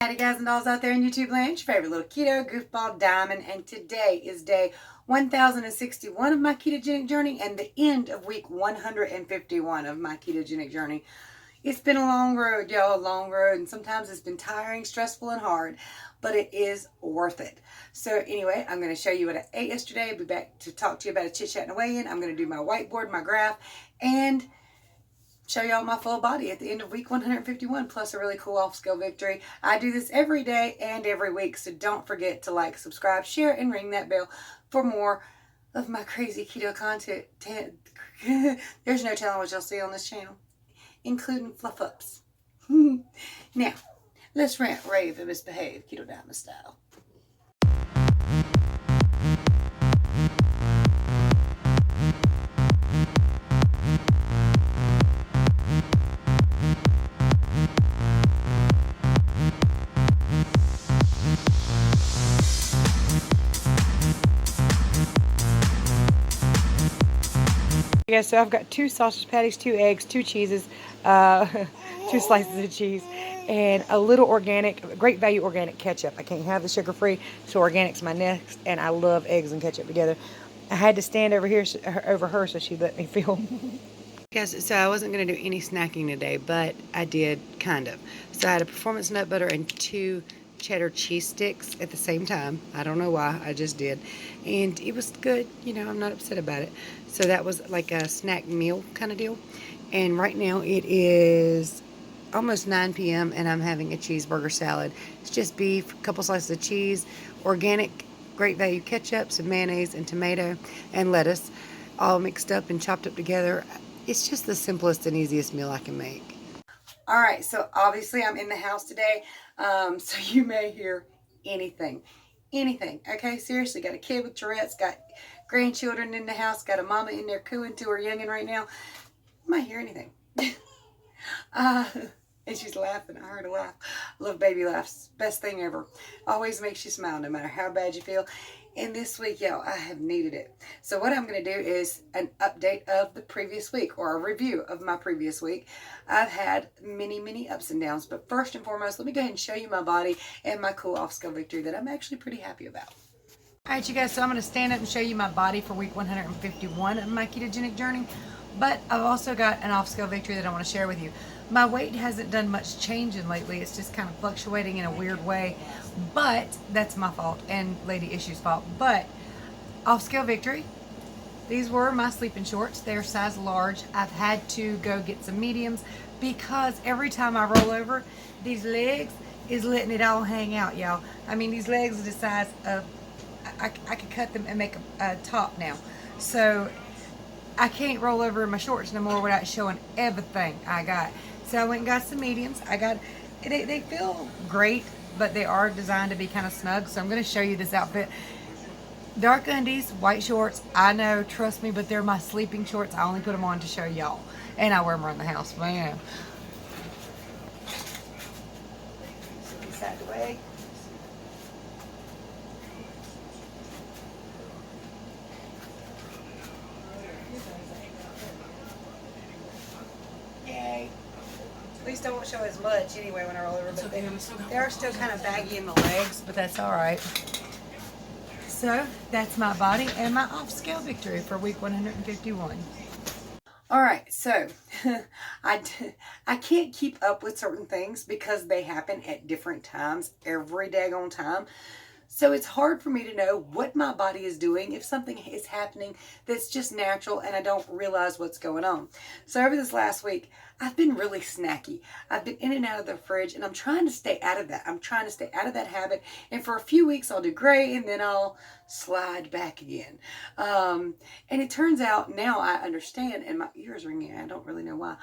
Howdy guys and dolls out there in YouTube land, your favorite little keto goofball Diamond, and today is day 1061 of my ketogenic journey and the end of week 151 of my ketogenic journey. It's been a long road, y'all, a long road, and sometimes it's been tiring, stressful, and hard, but it is worth it. So anyway, I'm going to show you what I ate yesterday. I'll be back to talk to you about a chit-chat and a weigh-in. I'm going to do my whiteboard, my graph, and show y'all my full body at the end of week 151, plus a really cool off-scale victory. I do this every day and every week, so don't forget to like, subscribe, share, and ring that bell for more of my crazy keto content. There's no telling what you'll see on this channel, including fluff-ups. Now, let's rant, rave, and misbehave Keto Diamond style. Yeah, so I've got 2 sausage patties, 2 eggs, 2 cheeses, 2 slices of cheese, and a little organic, great value organic ketchup. I can't have the sugar-free, so organic's my next, and I love eggs and ketchup together. I had to stand over here, over her, so she let me film. Yes, so I wasn't going to do any snacking today, but I did, kind of. So I had a performance nut butter and 2 cheddar cheese sticks at the same time. I don't know why, I just did. And it was good, you know, I'm not upset about it. So that was like a snack meal kind of deal. And right now it is almost 9 p.m. and I'm having a cheeseburger salad. It's just beef, a couple slices of cheese, organic great value ketchup, some mayonnaise and tomato and lettuce, all mixed up and chopped up together. It's just the simplest and easiest meal I can make. All right, so obviously I'm in the house today, so you may hear anything, okay? Seriously, got a kid with Tourette's, got grandchildren in the house, got a mama in there cooing to her youngin' right now. You might hear anything. And she's laughing. I heard her laugh. I love baby laughs. Best thing ever. Always makes you smile no matter how bad you feel. And this week, y'all, I have needed it. So what I'm going to do is an update of the previous week, or a review of my previous week. I've had many ups and downs, but first and foremost, let me go ahead and show you my body and my cool off-scale victory that I'm actually pretty happy about. All right, you guys, so I'm going to stand up and show you my body for week 151 of my ketogenic journey, but I've also got an off-scale victory that I want to share with you. My weight hasn't done much changing lately. It's just kind of fluctuating in a weird way, but that's my fault and Lady Issue's fault. But off-scale victory, these were my sleeping shorts. They're size large. I've had to go get some mediums because every time I roll over, these legs is letting it all hang out, y'all. I mean, these legs are the size of, I could cut them and make a top now. So I can't roll over in my shorts no more without showing everything I got. So I went and got some mediums. They feel great, but they are designed to be kind of snug. So I'm going to show you this outfit. Dark undies, white shorts. I know, trust me, but they're my sleeping shorts. I only put them on to show y'all. And I wear them around the house, but you know. Set these out of the way. Yay. At least I won't show as much anyway when I roll over, but they are still kind of baggy in the legs, but that's all right. So that's my body and my off-scale victory for week 151. All right, so I can't keep up with certain things because they happen at different times every daggone time. So it's hard for me to know what my body is doing if something is happening that's just natural and I don't realize what's going on. So over this last week, I've been really snacky. I've been in and out of the fridge and I'm trying to stay out of that. I'm trying to stay out of that habit. And for a few weeks, I'll do great and then I'll slide back again. And it turns out now I understand, and my ears ringing, I don't really know why.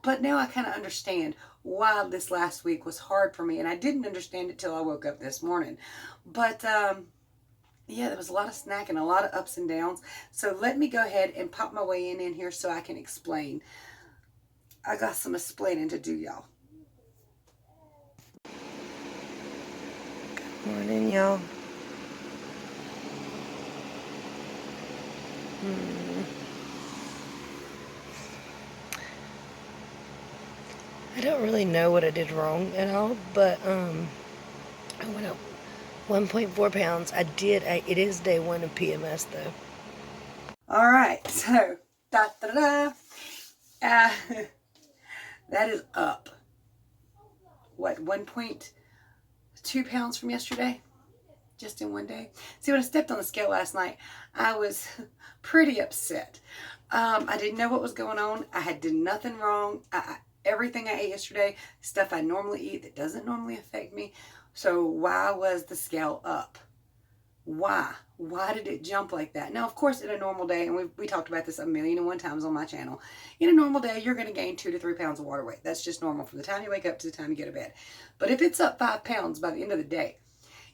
But now I kind of understand why this last week was hard for me. And I didn't understand it till I woke up this morning. But yeah, there was a lot of snacking, a lot of ups and downs. So let me go ahead and pop my way in here so I can explain. I got some explaining to do, y'all. Good morning, y'all. I don't really know what I did wrong at all, but I went up 1.4 pounds. It is day 1 of PMS though. All right, so uh, that is up. What, 1.2 pounds from yesterday? Just in one day. See, when I stepped on the scale last night, I was pretty upset. I didn't know what was going on. I had done nothing wrong. Everything I ate yesterday, stuff I normally eat that doesn't normally affect me. So why was the scale up? Why? Why did it jump like that? Now, of course, in a normal day, and we talked about this 1,000,001 times on my channel, in a normal day, you're going to gain 2 to 3 pounds of water weight. That's just normal from the time you wake up to the time you go to bed. But if it's up 5 pounds by the end of the day,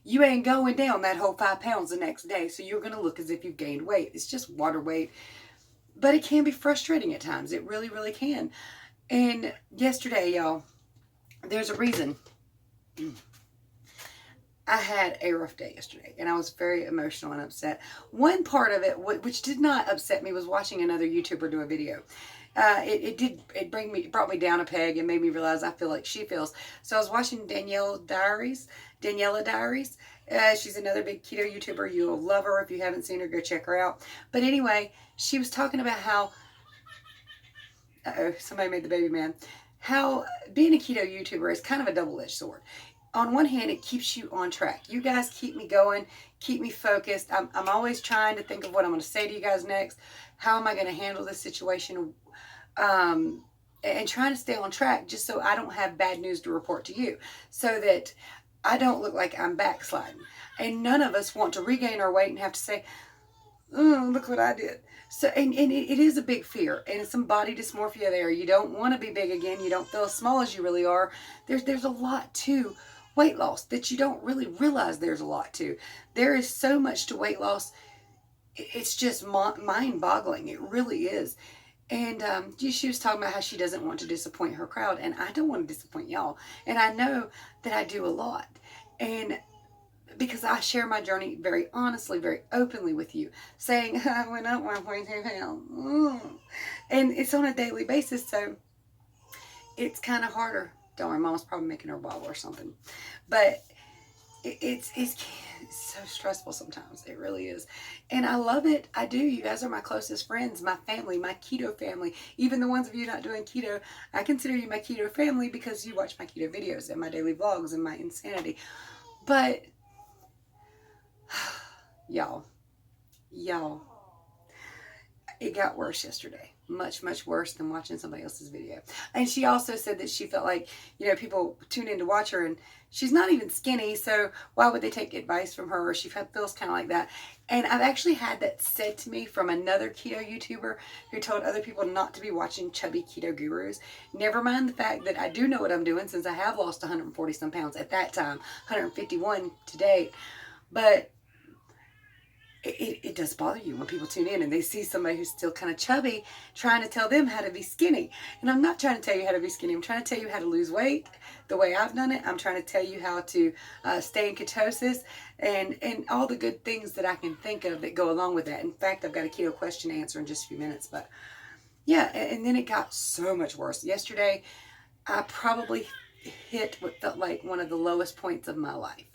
you ain't going down that whole 5 pounds the next day, so you're going to look as if you've gained weight. It's just water weight. But it can be frustrating at times. It really, really can. And yesterday, y'all, there's a reason. I had a rough day yesterday, and I was very emotional and upset. One part of it, which did not upset me, was watching another YouTuber do a video. It brought me down a peg and made me realize I feel like she feels. So I was watching Daniela Diaries. She's another big keto YouTuber. You'll love her. If you haven't seen her, go check her out. But anyway, she was talking about how, somebody made the baby man, how being a keto YouTuber is kind of a double-edged sword. On one hand, it keeps you on track. You guys keep me going, keep me focused. I'm always trying to think of what I'm going to say to you guys next. How am I going to handle this situation? And trying to stay on track just so I don't have bad news to report to you, so that I don't look like I'm backsliding. And none of us want to regain our weight and have to say, oh, look what I did. So, and it is a big fear, and some body dysmorphia there. You don't want to be big again. You don't feel as small as you really are. There's a lot to weight loss that you don't really realize there's a lot to. There is so much to weight loss. It's just mind-boggling. It really is. And she was talking about how she doesn't want to disappoint her crowd, and I don't want to disappoint y'all. And I know that I do a lot. And because I share my journey very honestly, very openly with you, saying I went up 1.2 pounds. And it's on a daily basis, so it's kind of harder. Don't worry, Mom's probably making her bottle or something. But it's so stressful sometimes. It really is. And I love it. I do. You guys are my closest friends, my family, my keto family. Even the ones of you not doing keto, I consider you my keto family because you watch my keto videos and my daily vlogs and my insanity. But y'all, it got worse yesterday. Much, much worse than watching somebody else's video. And she also said that she felt like, people tune in to watch her, and she's not even skinny, so why would they take advice from her? Or she feels kind of like that. And I've actually had that said to me from another keto YouTuber who told other people not to be watching chubby keto gurus. Never mind the fact that I do know what I'm doing, since I have lost 140 some pounds at that time, 151 to date. But it does bother you when people tune in and they see somebody who's still kind of chubby trying to tell them how to be skinny. And I'm not trying to tell you how to be skinny. I'm trying to tell you how to lose weight the way I've done it. I'm trying to tell you how to stay in ketosis and all the good things that I can think of that go along with that. In fact, I've got a keto question to answer in just a few minutes. But yeah, and then it got so much worse. Yesterday, I probably hit what felt like one of the lowest points of my life.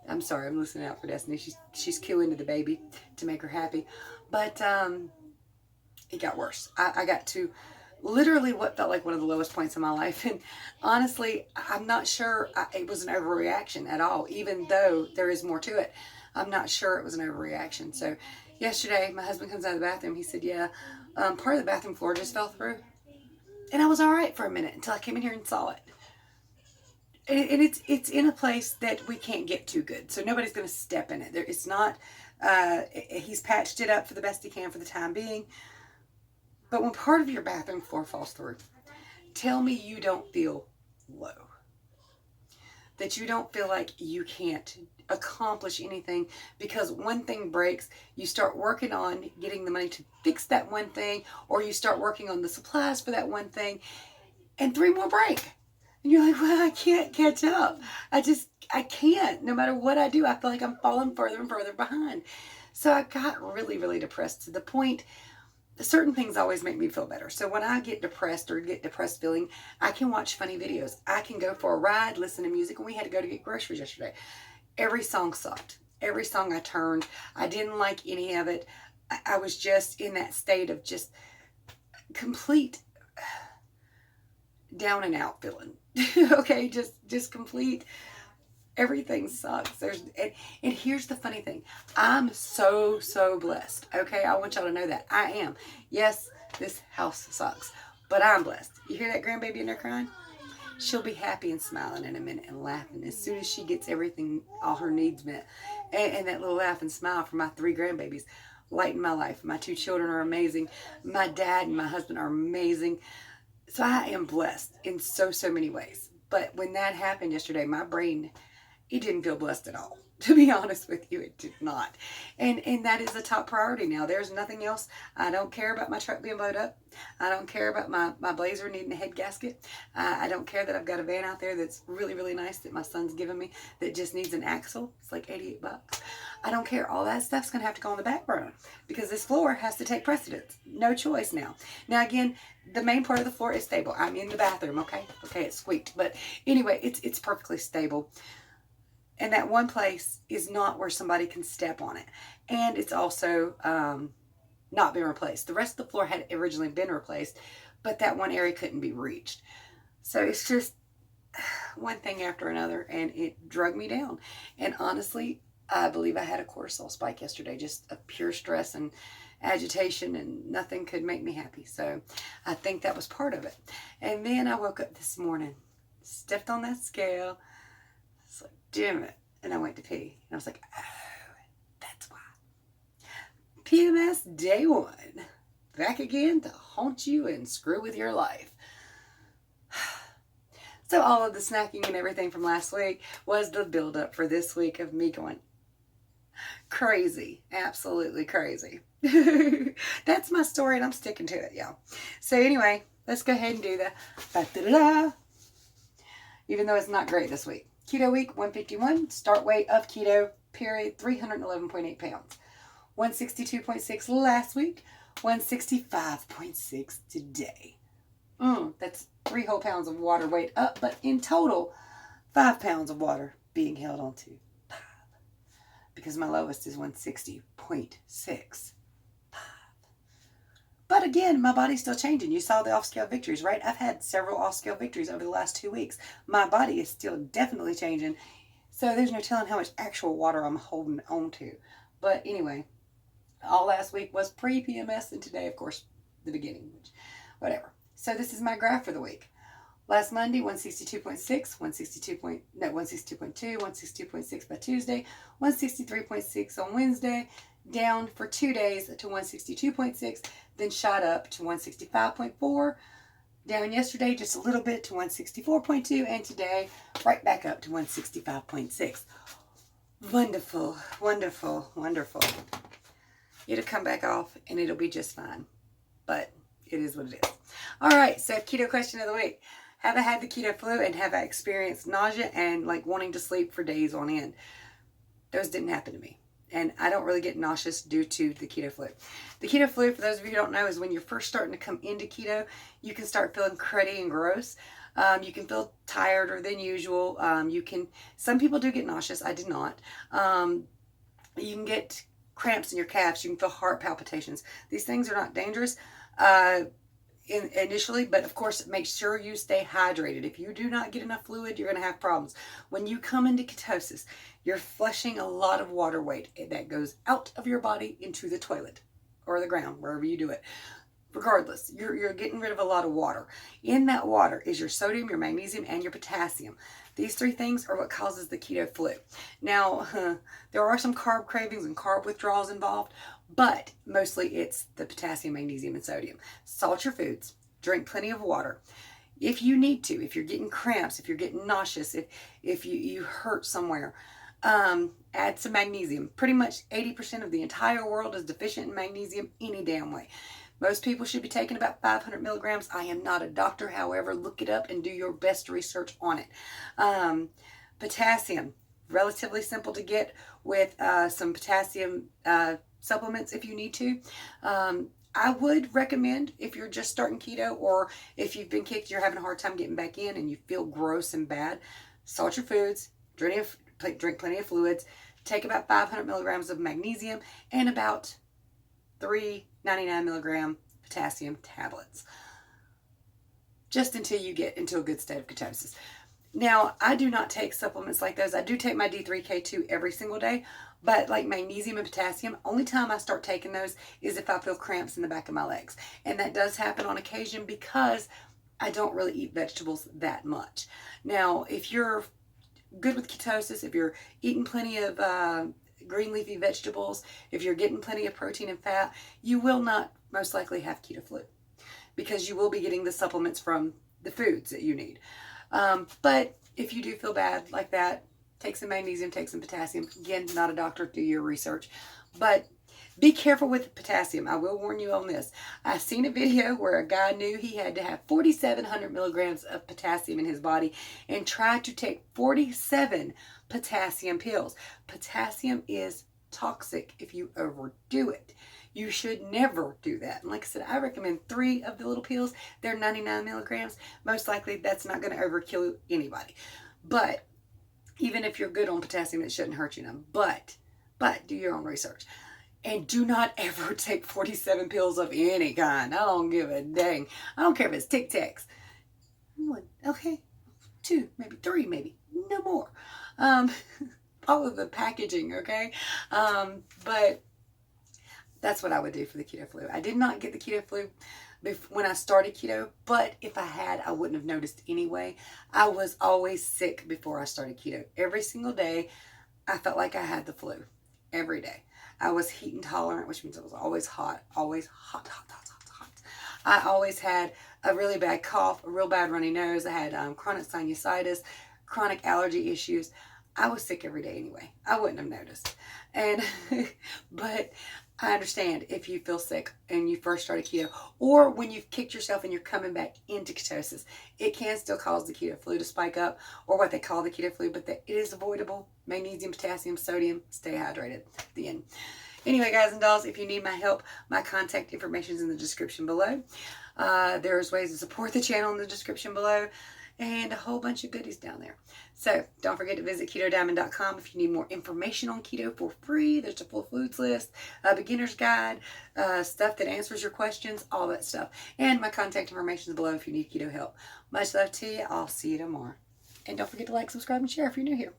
I'm sorry, I'm listening out for Destiny. She's queuing to the baby to make her happy. But it got worse. I got to literally what felt like one of the lowest points in my life. And honestly, I'm not sure it was an overreaction at all, even though there is more to it. I'm not sure it was an overreaction. So yesterday, my husband comes out of the bathroom. He said, yeah, part of the bathroom floor just fell through. And I was all right for a minute until I came in here and saw it. And it's in a place that we can't get too good, so nobody's going to step in it. It's not. He's patched it up for the best he can for the time being. But when part of your bathroom floor falls through, tell me you don't feel low. That you don't feel like you can't accomplish anything because one thing breaks. You start working on getting the money to fix that one thing, or you start working on the supplies for that one thing, and 3 more break. And you're like, well, I can't catch up. I can't. No matter what I do, I feel like I'm falling further and further behind. So I got really, really depressed to the point certain things always make me feel better. So when I get depressed or get depressed feeling, I can watch funny videos. I can go for a ride, listen to music. And we had to go to get groceries yesterday. Every song sucked. Every song I turned, I didn't like any of it. I was just in that state of just complete down and out feeling. Okay, just complete. Everything sucks. And here's the funny thing. I'm so blessed. Okay, I want y'all to know that I am. Yes, this house sucks, but I'm blessed. You hear that grandbaby in there crying? She'll be happy and smiling in a minute and laughing as soon as she gets everything, all her needs met. And that little laugh and smile for my 3 grandbabies lighten my life. My 2 children are amazing. My dad and my husband are amazing. So I am blessed in so many ways. But when that happened yesterday, my brain, it didn't feel blessed at all. To be honest with you, it did not. And that is a top priority now. There's nothing else. I don't care about my truck being blowed up. I don't care about my Blazer needing a head gasket. I don't care that I've got a van out there that's really nice that my son's given me that just needs an axle. It's like $88. I don't care. All that stuff's going to have to go on the back burner because this floor has to take precedence. No choice now. Now, again, the main part of the floor is stable. I'm in the bathroom, okay? Okay, it squeaked. But anyway, it's perfectly stable. And that one place is not where somebody can step on it. And it's also not been replaced. The rest of the floor had originally been replaced, but that one area couldn't be reached. So it's just one thing after another, and it drug me down. And honestly, I believe I had a cortisol spike yesterday, just a pure stress and agitation, and nothing could make me happy. So I think that was part of it. And then I woke up this morning, stepped on that scale. It's like, damn it. And I went to pee. And I was like, oh, that's why. PMS day 1. Back again to haunt you and screw with your life. So all of the snacking and everything from last week was the build-up for this week of me going crazy. Absolutely crazy. That's my story, and I'm sticking to it, y'all. So anyway, let's go ahead and do the da-da-da. Even though it's not great this week. Keto week 151, start weight of keto, period, 311.8 pounds. 162.6 last week, 165.6 today. That's 3 whole pounds of water weight up, but in total, 5 pounds of water being held onto. 5. Because my lowest is 160.6. But again, my body's still changing. You saw the off-scale victories, right? I've had several off-scale victories over the last 2 weeks. My body is still definitely changing. So there's no telling how much actual water I'm holding on to. But anyway, all last week was pre-PMS, and today, of course, the beginning. Whatever. So this is my graph for the week. Last Monday, 162.6, 162.2, 162.6 by Tuesday, 163.6 on Wednesday, down for 2 days to 162.6, then shot up to 165.4, down yesterday just a little bit to 164.2, and today right back up to 165.6. Wonderful, wonderful, wonderful. It'll come back off and it'll be just fine, but it is what it is. All right, so keto question of the week. Have I had the keto flu and have I experienced nausea and like wanting to sleep for days on end? Those didn't happen to me. And I don't really get nauseous due to the keto flu. The keto flu, for those of you who don't know, is when you're first starting to come into keto, you can start feeling cruddy and gross. You can feel tireder than usual. Some people do get nauseous. I did not. You can get cramps in your calves. You can feel heart palpitations. These things are not dangerous initially, but of course, make sure you stay hydrated. If you do not get enough fluid, you're going to have problems. When you come into ketosis, you're flushing a lot of water weight that goes out of your body into the toilet or the ground, wherever you do it. Regardless, you're getting rid of a lot of water. In that water is your sodium, your magnesium, and your potassium. These 3 things are what causes the keto flu. Now, there are some carb cravings and carb withdrawals involved, but mostly it's the potassium, magnesium, and sodium. Salt your foods. Drink plenty of water. If you need to, if you're getting cramps, if you're getting nauseous, if you hurt somewhere, add some magnesium. Pretty much 80% of the entire world is deficient in magnesium any damn way. Most people should be taking about 500 milligrams. I am not a doctor. However, look it up and do your best research on it. Potassium, relatively simple to get with some potassium supplements if you need to. I would recommend, if you're just starting keto, or if you've been kicked, you're having a hard time getting back in and you feel gross and bad, salt your foods, drink plenty of fluids, take about 500 milligrams of magnesium and about 399 milligram potassium tablets, just until you get into a good state of ketosis. Now, I do not take supplements like those. I do take my D3K2 every single day, but like magnesium and potassium, only time I start taking those is if I feel cramps in the back of my legs. And that does happen on occasion because I don't really eat vegetables that much. Now, if you're good with ketosis, if you're eating plenty of green leafy vegetables, if you're getting plenty of protein and fat, you will not most likely have keto flu, because you will be getting the supplements from the foods that you need. But if you do feel bad like that, take some magnesium, take some potassium. Again, not a doctor, do your research. But be careful with potassium. I will warn you on this. I've seen a video where a guy knew he had to have 4,700 milligrams of potassium in his body and tried to take 47 potassium pills. Potassium is toxic if you overdo it. You should never do that. And like I said, I recommend 3 of the little pills. They're 99 milligrams. Most likely that's not going to overkill anybody. But even if you're good on potassium, it shouldn't hurt you none. But do your own research. And do not ever take 47 pills of any kind. I don't give a dang. I don't care if it's Tic Tacs. Okay, 2, maybe 3, maybe no more. Follow the packaging, okay? But that's what I would do for the keto flu. I did not get the keto flu when I started keto, but if I had, I wouldn't have noticed anyway. I was always sick before I started keto. Every single day, I felt like I had the flu. Every day. I was heat intolerant, which means I was always hot. Always hot. I always had a really bad cough, a real bad runny nose. I had chronic sinusitis, chronic allergy issues. I was sick every day anyway. I wouldn't have noticed. But I understand if you feel sick and you first started keto, or when you've kicked yourself and you're coming back into ketosis, it can still cause the keto flu to spike up, or what they call the keto flu, but it is avoidable. Magnesium, potassium, sodium, stay hydrated. The end. Anyway, guys and dolls, if you need my help, my contact information is in the description below. There's ways to support the channel in the description below, and a whole bunch of goodies down there. So don't forget to visit KetoDiamond.com if you need more information on keto for free. There's a full foods list, a beginner's guide, stuff that answers your questions, all that stuff. And my contact information is below if you need keto help. Much love to you. I'll see you tomorrow. And don't forget to like, subscribe, and share if you're new here.